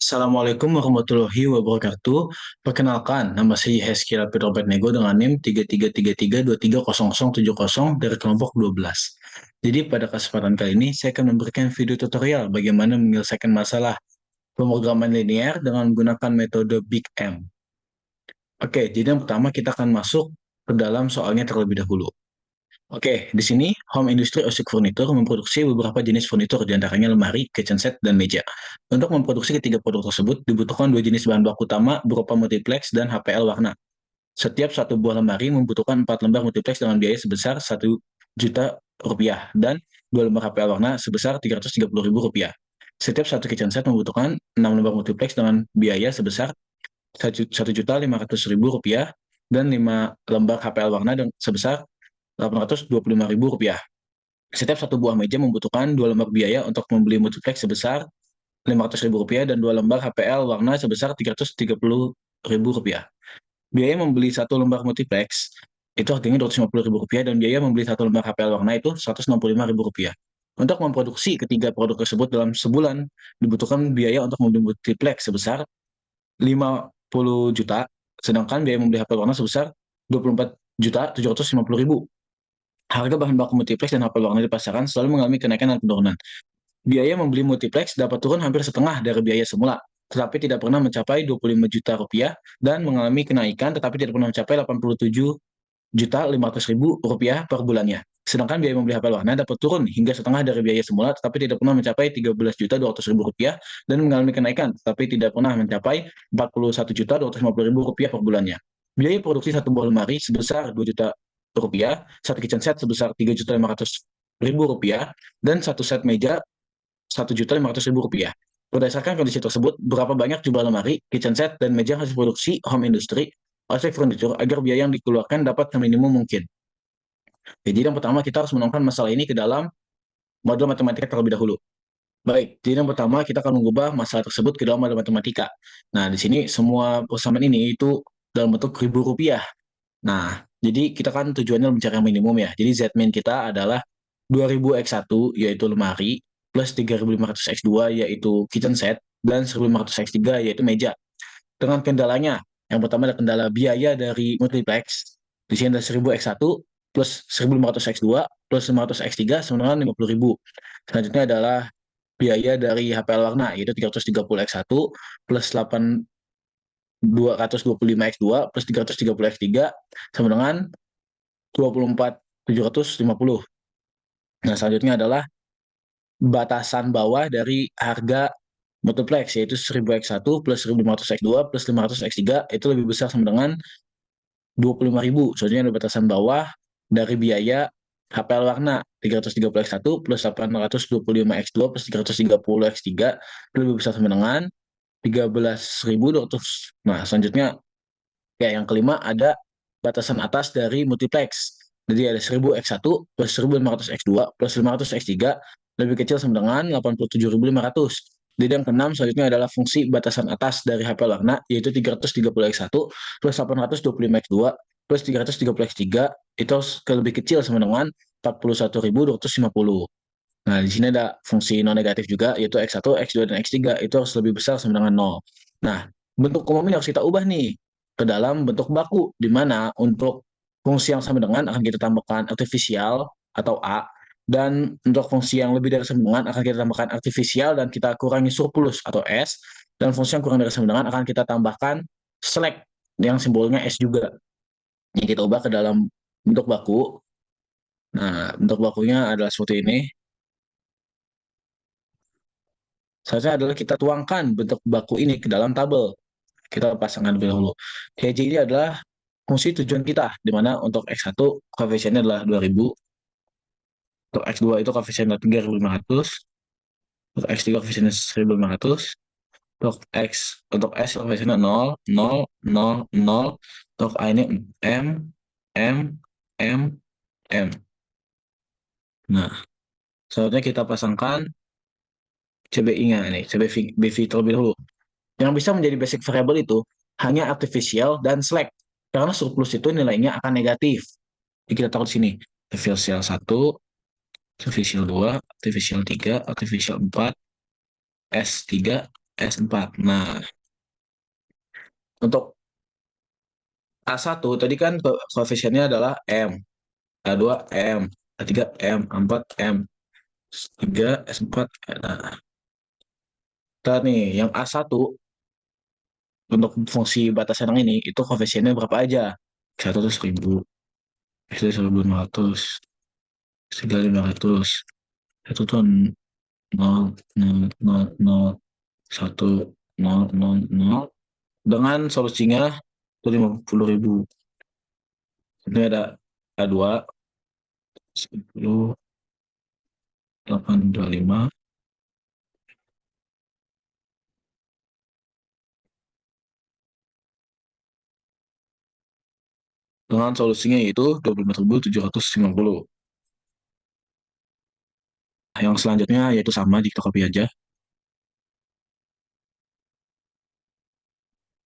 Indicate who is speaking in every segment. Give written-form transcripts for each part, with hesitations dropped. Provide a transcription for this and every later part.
Speaker 1: Assalamualaikum warahmatullahi wabarakatuh. Perkenalkan, nama saya Heskil Peter Nego dengan NIM 3333230070 dari kelompok 12. Jadi pada kesempatan kali ini saya akan memberikan video tutorial bagaimana menyelesaikan masalah pemrograman linear dengan menggunakan metode Big M. Oke, jadi yang pertama kita akan masuk ke dalam soalnya terlebih dahulu. Oke, di sini Home Industry Osik Furniture memproduksi beberapa jenis furnitur, diantaranya lemari, kitchen set, dan meja. Untuk memproduksi ketiga produk tersebut, dibutuhkan dua jenis bahan baku utama berupa multiplex dan HPL warna. Setiap satu buah lemari membutuhkan 4 lembar multiplex dengan biaya sebesar 1 juta rupiah dan 2 lembar HPL warna sebesar 330 ribu rupiah. Setiap satu kitchen set membutuhkan 6 lembar multiplex dengan biaya sebesar 1 juta 500 ribu rupiah dan 5 lembar HPL warna sebesar 825 ribu rupiah. Setiap satu buah meja membutuhkan 2 lembar biaya untuk membeli multiplex sebesar 500 ribu rupiah dan 2 lembar HPL warna sebesar 330 ribu rupiah. Biaya membeli satu lembar multiplex itu harganya 250 ribu rupiah dan biaya membeli satu lembar HPL warna itu 165 ribu rupiah. Untuk memproduksi ketiga produk tersebut dalam sebulan, dibutuhkan biaya untuk membeli multiplex sebesar 50 juta, sedangkan biaya membeli HPL warna sebesar 24 juta 750 ribu. Harga bahan baku multiplex dan HPL warna di pasaran selalu mengalami kenaikan dan penurunan. Biaya membeli multiplex dapat turun hampir setengah dari biaya semula, tetapi tidak pernah mencapai 25 juta rupiah dan mengalami kenaikan tetapi tidak pernah mencapai 87 juta 500 ribu rupiah per bulannya. Sedangkan biaya membeli HPL warna dapat turun hingga setengah dari biaya semula tetapi tidak pernah mencapai 13 juta 200 ribu rupiah dan mengalami kenaikan tetapi tidak pernah mencapai 41 juta 250 ribu rupiah per bulannya. Biaya produksi satu buah lemari sebesar 2 juta rupiah, satu kitchen set sebesar 3 juta 500 ribu rupiah, dan satu set meja 1 juta 500 ribu rupiah. Berdasarkan kondisi tersebut, berapa banyak jumlah lemari, kitchen set, dan meja hasil produksi home industry oleh furniture agar biaya yang dikeluarkan dapat seminimum mungkin. Jadi yang pertama kita harus menuangkan masalah ini ke dalam modul matematika terlebih dahulu. Baik, jadi yang pertama kita akan mengubah masalah tersebut ke dalam modul matematika. Nah, di sini semua persamaan ini itu dalam bentuk ribu rupiah. Nah, jadi kita kan tujuannya mencari yang minimum ya. Jadi Z-min kita adalah 2000X1 yaitu lemari plus 3500X2 yaitu kitchen set dan 1500X3 yaitu meja. Dengan kendalanya, yang pertama ada kendala biaya dari multiplex. Di sini ada 1000X1 plus 1500X2 plus 500X3 sama dengan 50.000. Selanjutnya adalah biaya dari HPL warna yaitu 330X1 plus 225X2 plus 330X3 sama dengan 24.750. Nah, selanjutnya adalah batasan bawah dari harga multiplex, yaitu 1000X1 plus 1500X2 plus 500X3 itu lebih besar sama dengan 25.000. Selanjutnya ada batasan bawah dari biaya HPL warna 330X1 plus 825X2 plus 330X3 itu lebih besar sama dengan 13.200. Nah, selanjutnya ya yang kelima ada batasan atas dari multiplex. Jadi ada 1000X1 plus 1500X2 plus 500X3 lebih kecil sama dengan 87.500. Jadi yang keenam selanjutnya adalah fungsi batasan atas dari HPL warna yaitu 330X1 plus 825X2 plus 330X3 itu lebih kecil sama dengan 41.250. Nah, di sini ada fungsi non negatif juga yaitu X1, X2 dan X3 itu harus lebih besar sama dengan 0. Nah, bentuk umum ini harus kita ubah nih ke dalam bentuk baku, di mana untuk fungsi yang sama dengan akan kita tambahkan artifisial atau A, dan untuk fungsi yang lebih dari sama dengan akan kita tambahkan artifisial dan kita kurangi surplus atau S, dan fungsi yang kurang dari sama dengan akan kita tambahkan select yang simbolnya S juga. Ini kita ubah ke dalam bentuk baku. Nah, bentuk bakunya adalah seperti ini. Selanjutnya adalah kita tuangkan bentuk baku ini ke dalam tabel. Kita pasangkan lebih dahulu. HJ ini adalah fungsi tujuan kita, di mana untuk X1 koefisiennya adalah 2000, untuk X2 itu koefisiennya 3500, untuk X3 koefisiennya 1500, untuk S koefisiennya 0, 0, 0, 0, untuk A ini M, M, M, M. Nah, selanjutnya kita pasangkan CBI-nya ini, CBV terlebih dahulu. Yang bisa menjadi basic variable itu hanya artificial dan slack. Karena surplus itu nilainya akan negatif. Jadi kita taruh di sini. Artificial 1, artificial 2, artificial 3, artificial 4, S3, S4. Nah, untuk A1 tadi kan koefisiennya adalah M, A2 M, A3 M, A4 M, tiga S4. Nah, kita nih yang A1 untuk fungsi batasan yang ini itu koefisiennya berapa aja? Satu tuh 1000, itu 1500, tiga 500, itu tuh nol nol nol nol satu nol nol nol dengan solusinya itu 50.000. Ini ada A2 10 825 dengan solusinya yaitu 24.750. Yang selanjutnya yaitu sama di kita copy aja.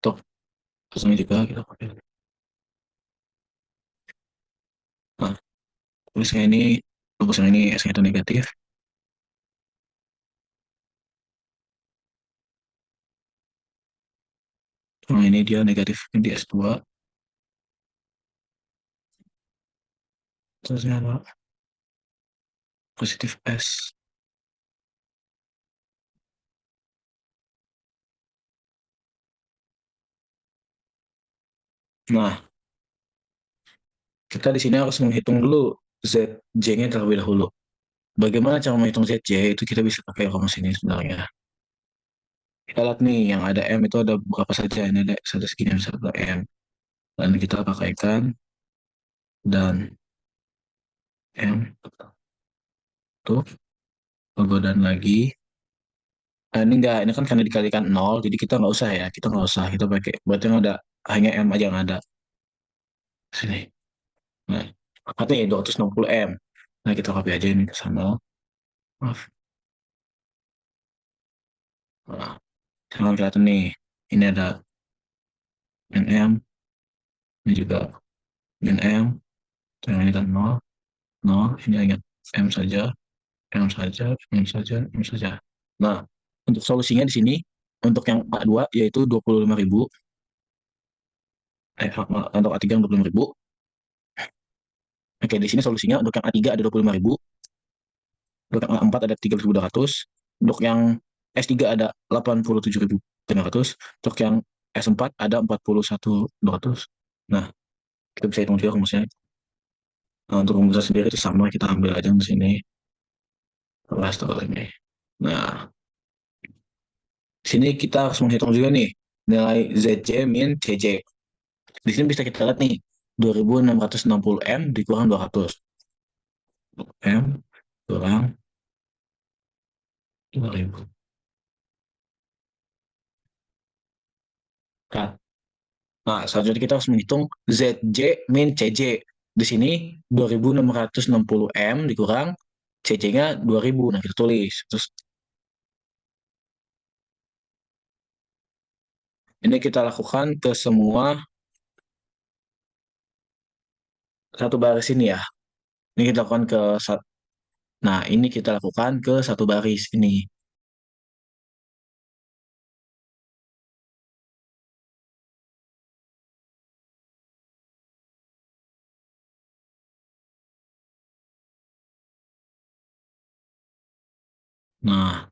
Speaker 1: Untuk kosongnya juga kita copy. Nah, tulisnya ini rumusnya ini S-nya itu negatif. Nah, ini dia negatif di S2. Terusnya ada positif S. Nah, kita di sini harus menghitung dulu ZJ-nya terlebih dahulu. Bagaimana cara menghitung ZJ? Itu kita bisa pakai rumus ini sebenarnya. Kita lihat nih, yang ada M itu ada berapa saja. Ini ada satu segini, satu M. Dan kita pakaikan dan M tuh dan lagi. Nah, ini enggak, ini kan karena dikalikan nol, jadi kita nggak usah ya, kita nggak usah, kita pakai, berarti yang ada hanya M aja yang ada sini. Nah, katanya 260 M. Nah, kita copy aja ini ke sana. Maaf. Nah, sekarang kelihatan nih, ini ada M, ini juga M, yang ini kan nol, nol, ini hanya M saja, M saja, M saja, M saja. Nah, untuk solusinya di sini, untuk yang A2 yaitu 25.000, untuk A3 yang 25.000. Oke, di sini solusinya untuk yang A3 ada 25.000, untuk yang A4 ada 13.200, untuk yang S3 ada 87.500, untuk yang S4 ada 41.200. Nah, kita bisa hitung juga rumusnya. Nah, untuk rumusnya sendiri itu sama, kita ambil aja di sini. Kelas ini. Nah, di sini kita harus menghitung juga nih nilai ZJ min CJ. Di sini bisa kita lihat nih, 2660 M dikurang 200. M kurang 2000. Nah, selanjutnya kita harus menghitung ZJ min CJ. Di sini 2660 M dikurang CJ-nya 2000. Nah, kita tulis. Terus ini kita lakukan ke semua satu baris ini ya. Ini kita lakukan ke Nah, ini kita lakukan ke satu baris ini. Nah,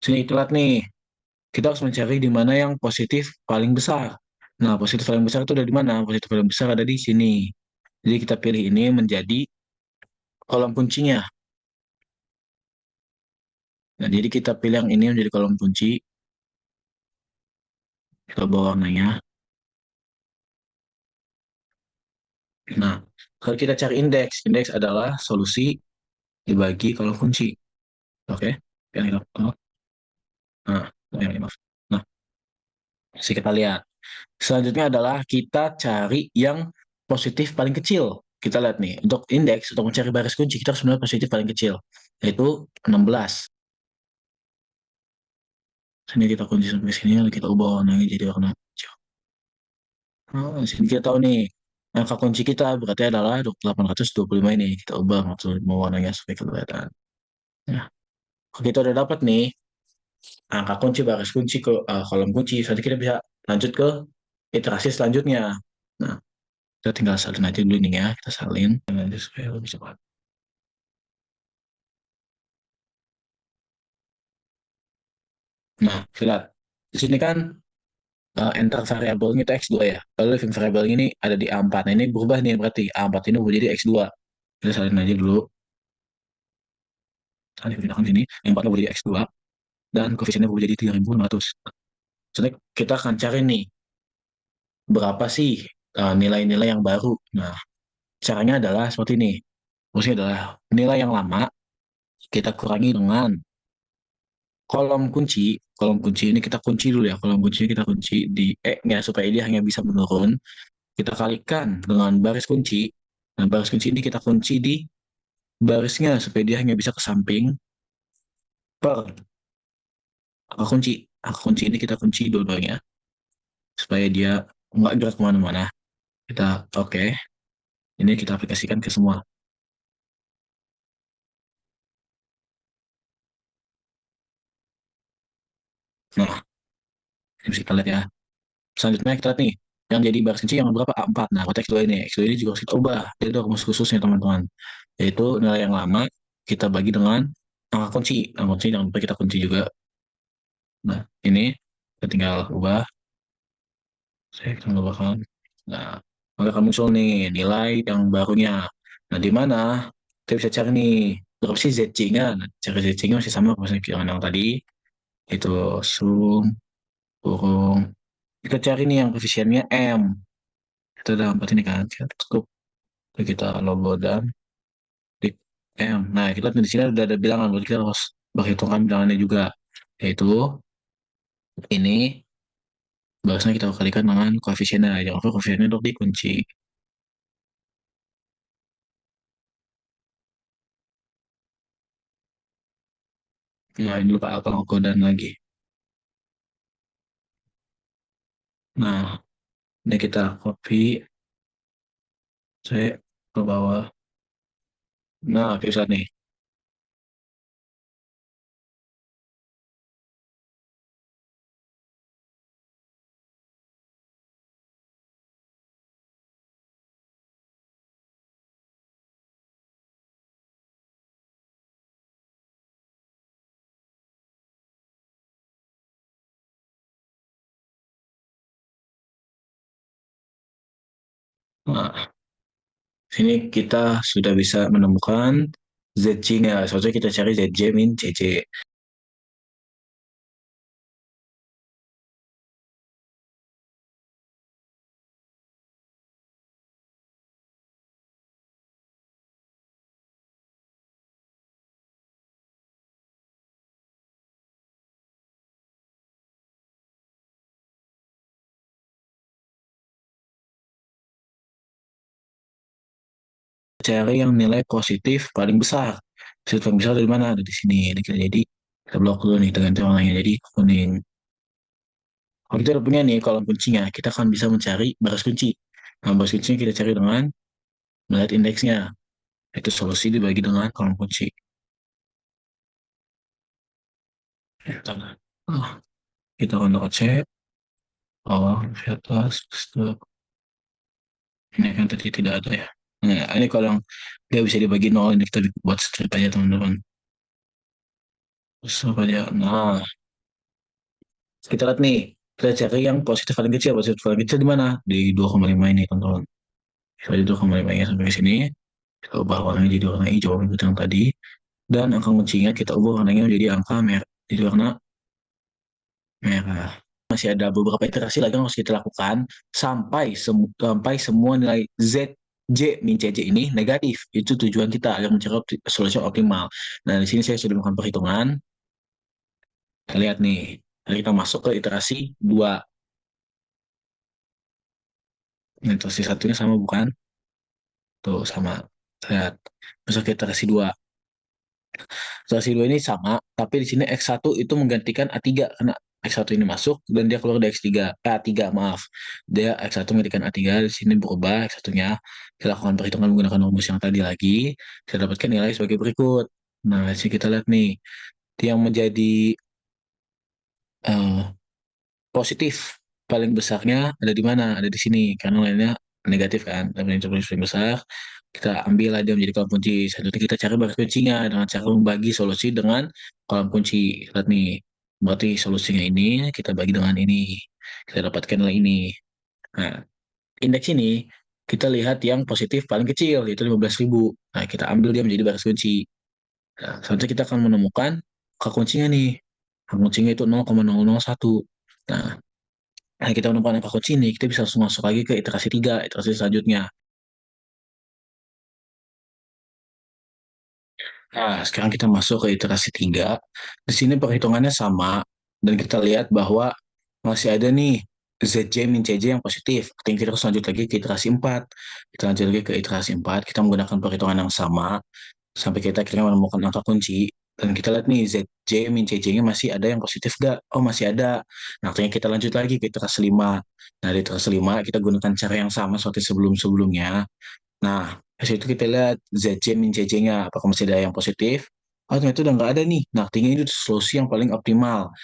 Speaker 1: sini kita lihat nih. Kita harus mencari di mana yang positif paling besar. Nah, positif paling besar itu ada di mana? Positif paling besar ada di sini. Jadi kita pilih ini menjadi kolom kuncinya. Nah, jadi kita pilih yang ini menjadi kolom kunci. Kita bawa warnanya. Nah, kalau kita cari indeks, indeks adalah solusi dibagi kolom kunci. Oke? Yang ini, nah, yang ini, maaf. Nah, kita lihat. Selanjutnya adalah kita cari yang positif paling kecil. Kita lihat nih, untuk indeks, untuk mencari baris kunci, kita harus mencari positif paling kecil, yaitu 16. Sini kita kunci sampai sini, lalu kita ubah warnanya jadi warna hijau. Oh, sini kita tahu nih, angka kunci kita berarti adalah 825 ini. Kita ubah maksud mau warnanya supaya kelihatan. Nah, kalau kita udah dapat nih, angka kunci, baris kunci, ke kolom kunci. Nanti kita bisa lanjut ke iterasi selanjutnya. Nah, kita tinggal salin aja dulu nih ya, kita salin nanti supaya lebih cepat. Nah, lihat di sini kan enter variabelnya itu x2 ya. Lalu living variable ini ada di A4. Nah, ini berubah nih berarti A4 ini berubah jadi x2. Kita salin aja dulu. Salin pindahkan sini. Yang 4 berubah jadi x2 dan koefisiennya berubah jadi 3.600. Jadi kita akan cari nih berapa sih nilai-nilai yang baru. Nah, caranya adalah seperti ini. Maksudnya adalah nilai yang lama kita kurangi dengan kolom kunci ini kita kunci dulu ya, kolom kunci kita kunci di E-nya supaya dia hanya bisa menurun, kita kalikan dengan baris kunci. Nah, baris kunci ini kita kunci di barisnya supaya dia hanya bisa ke samping per angka kunci. Angka kunci ini kita kunci dua-duanya supaya dia nggak gerak kemana-mana. Kita oke, ini kita aplikasikan ke semua. Nah, ini bisa kita lihat ya. Selanjutnya kita lihat nih, yang jadi baris kunci yang berapa? A4. Nah, konteks X2 ini. X2 ini juga harus kita ubah. Jadi ada rumus khususnya teman-teman. Yaitu nilai yang lama kita bagi dengan angka kunci. Angka kunci jangan lupa kita kunci juga. Nah, ini kita tinggal ubah. Saya akan ubahkan. Nah, maka akan muncul nih nilai yang barunya. Nah, di mana kita bisa cari nih berapa sih ZC-nya. Nah, cari ZC-nya masih sama dengan yang tadi. Itu sum, kurung. Kita cari nih yang koefisiennya M. Kita udah dapat ini kan. Cukup. Kita logo dan klik M. Nah, kita lihat di sini udah ada bilangan. Berarti kita harus perhitungkan bilangannya juga. Yaitu ini barusan kita kalikan dengan koefisiennya. Jangan lupa koefisiennya untuk dikunci. Nah, ini lupa apa logo dan lagi. Nah, ini kita copy, saya ke bawah. Nah, bisa nih. Nah, sini kita sudah bisa menemukan ZC-nya. Soalnya kita cari ZJ min CC. Cari yang nilai positif paling besar. Positif paling besar dari mana? Ada di sini. Ini kita jadi kita blok dulu nih dengan warnanya jadi kuning. Kalau kita udah punya nih kolom kuncinya, kita akan bisa mencari baris kunci. Nah, baris kuncinya kita cari dengan melihat indeksnya. Itu solusi dibagi dengan kolom kunci. Oh, kita kontrol C, bawah, di atas, stop. Ini kan tadi tidak ada ya. Nah, ini kalau yang nggak bisa dibagi nol, ini kita buat strip aja teman-teman. Terus apa aja? Nah, kita lihat nih. Kita cari yang positif paling kecil. Positif paling kecil di mana? Di 2,5 ini teman-teman. Kita di 2,5 ya sampai ke sini. Kita ubah warnanya jadi warna hijau seperti yang tadi. Dan angka kuncinya kita ubah warnanya menjadi angka merah. Jadi warna merah. Masih ada beberapa iterasi lagi yang harus kita lakukan sampai semua nilai Z J min CJ ini negatif. Itu tujuan kita agar mencari solusi optimal. Nah, di sini saya sudah melakukan perhitungan. Kita lihat nih, kita masuk ke iterasi 2. Nah, iterasi satunya sama bukan? Tuh, sama. Lihat. Masuk ke iterasi 2. Iterasi 2 ini sama, tapi di sini X1 itu menggantikan A3 karena X1 ini masuk dan dia keluar dari X3. A3, maaf. Dia X1 menggantikan A3, di sini berubah X1-nya. Kita lakukan perhitungan menggunakan rumus yang tadi lagi. Kita dapatkan nilai sebagai berikut. Nah, di sini kita lihat nih. Yang menjadi eh, positif paling besarnya ada di mana? Ada di sini, karena lainnya negatif kan. Dan yang paling besar, kita ambil aja menjadi kolom kunci. Selanjutnya kita cari baris kuncinya dengan cara membagi solusi dengan kolom kunci. Lihat nih, berarti solusinya ini kita bagi dengan ini. Kita dapatkan nilai ini. Nah, indeks ini kita lihat yang positif paling kecil, yaitu 15.000. Nah, kita ambil dia menjadi baris kunci. Nah, selanjutnya kita akan menemukan angka kuncinya nih. Angka kuncinya itu 0,001. Nah, kita menemukan angka kunci ini, kita bisa langsung masuk lagi ke iterasi 3, iterasi selanjutnya. Nah, sekarang kita masuk ke iterasi 3. Di sini perhitungannya sama, dan kita lihat bahwa masih ada nih ZJ min CJ yang positif. Kita harus lanjut lagi ke iterasi 4. Kita lanjut lagi ke iterasi 4, kita menggunakan perhitungan yang sama, sampai kita akhirnya menemukan angka kunci. Dan kita lihat nih, ZJ min CJ-nya masih ada yang positif gak? Oh, masih ada. Nah, akhirnya kita lanjut lagi ke iterasi 5. Nah, di iterasi 5, kita gunakan cara yang sama seperti sebelum-sebelumnya. Nah, di situ kita lihat ZJ min CJ-nya, apakah masih ada yang positif? Oh, ternyata udah nggak ada nih. Nah, artinya itu solusi yang paling optimal.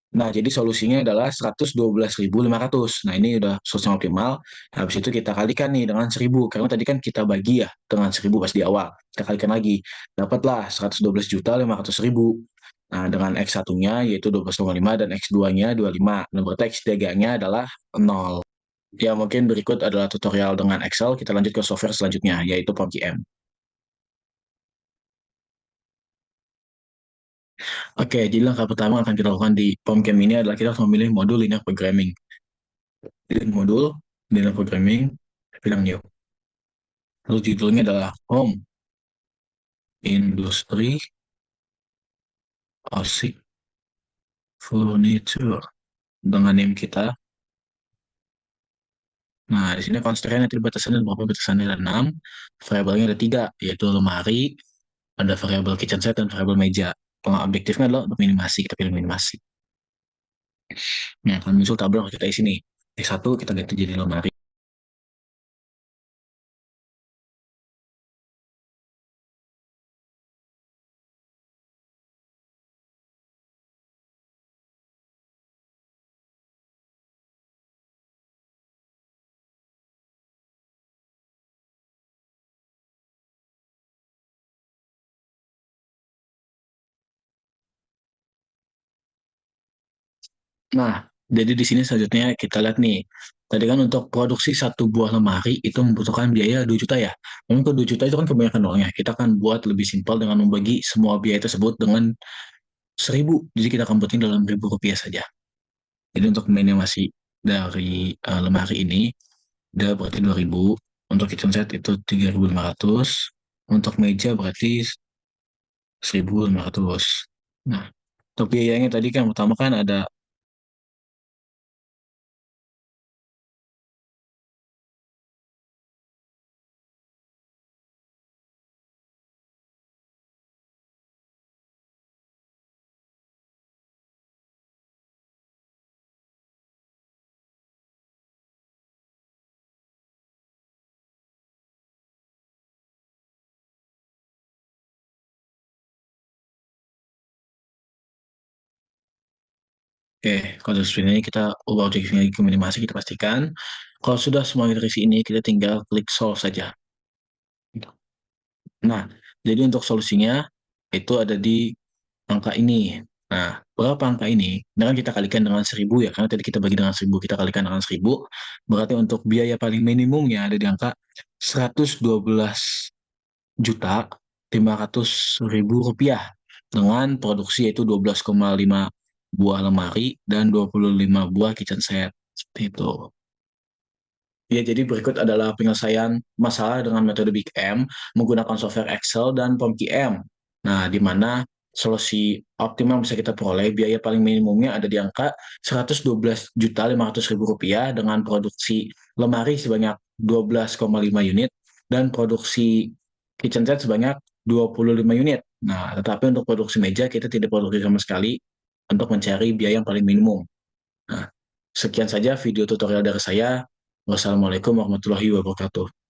Speaker 1: Nah, jadi solusinya adalah 112.500. Nah, ini udah solusi yang optimal. Habis itu kita kalikan nih dengan 1.000. Karena tadi kan kita bagi ya dengan 1.000 pas di awal. Kita kalikan lagi. Dapatlah 112.500.000. Nah, dengan X1-nya yaitu 12,5 dan X2-nya 25. Nah, berarti X3-nya adalah 0. Ya, mungkin berikut adalah tutorial dengan Excel. Kita lanjut ke software selanjutnya, yaitu POMQM. Oke, jadi langkah pertama yang akan kita lakukan di POMQM ini adalah kita harus memilih modul linear programming. Pilih modul linear programming, bilang new. Lalu judulnya adalah Home Industry Basic Furniture dengan name kita. Nah, di sini constraint nanti batasannya berapa? Batasannya ada 6, variabelnya ada 3, yaitu lemari, ada variabel kitchen set, dan variabel meja. Objektifnya adalah untuk minimasi, kita pilih minimasi. Nah, akan muncul tabel yang kita isi nih. X1 kita ganti jadi lemari. Nah, jadi di sini selanjutnya kita lihat nih. Tadi kan untuk produksi satu buah lemari itu membutuhkan biaya 2 juta ya. Memang ke 2 juta itu kan kebanyakan uangnya. Kita akan buat lebih simpel dengan membagi semua biaya tersebut dengan 1.000. Jadi kita akan buatin dalam ribu rupiah saja. Jadi untuk minimasi dari lemari ini, udah berarti 2.000. Untuk kitchen set itu 3.500. Untuk meja berarti 1.500. Nah, untuk biayanya tadi kan pertama kan ada. Oke, kalau seperti ini kita ubah objeknya ke minimasi, kita pastikan. Kalau sudah semua terisi ini, kita tinggal klik solve saja. Nah, jadi untuk solusinya itu ada di angka ini. Nah, berapa angka ini? Dengan kita kalikan dengan 1.000 ya, karena tadi kita bagi dengan 1.000, kita kalikan dengan 1.000. Berarti untuk biaya paling minimumnya ada di angka 112.500.000 rupiah dengan produksi yaitu 12,5 buah lemari dan 25 buah kitchen set. Seperti itu. Ya, jadi berikut adalah penyelesaian masalah dengan metode Big M menggunakan software Excel dan POMQM. Nah, di mana solusi optimal bisa kita peroleh, biaya paling minimumnya ada di angka 112.500.000 rupiah dengan produksi lemari sebanyak 12,5 unit dan produksi kitchen set sebanyak 25 unit. Nah, tetapi untuk produksi meja kita tidak produksi sama sekali untuk mencari biaya yang paling minimum. Nah, sekian saja video tutorial dari saya. Wassalamualaikum warahmatullahi wabarakatuh.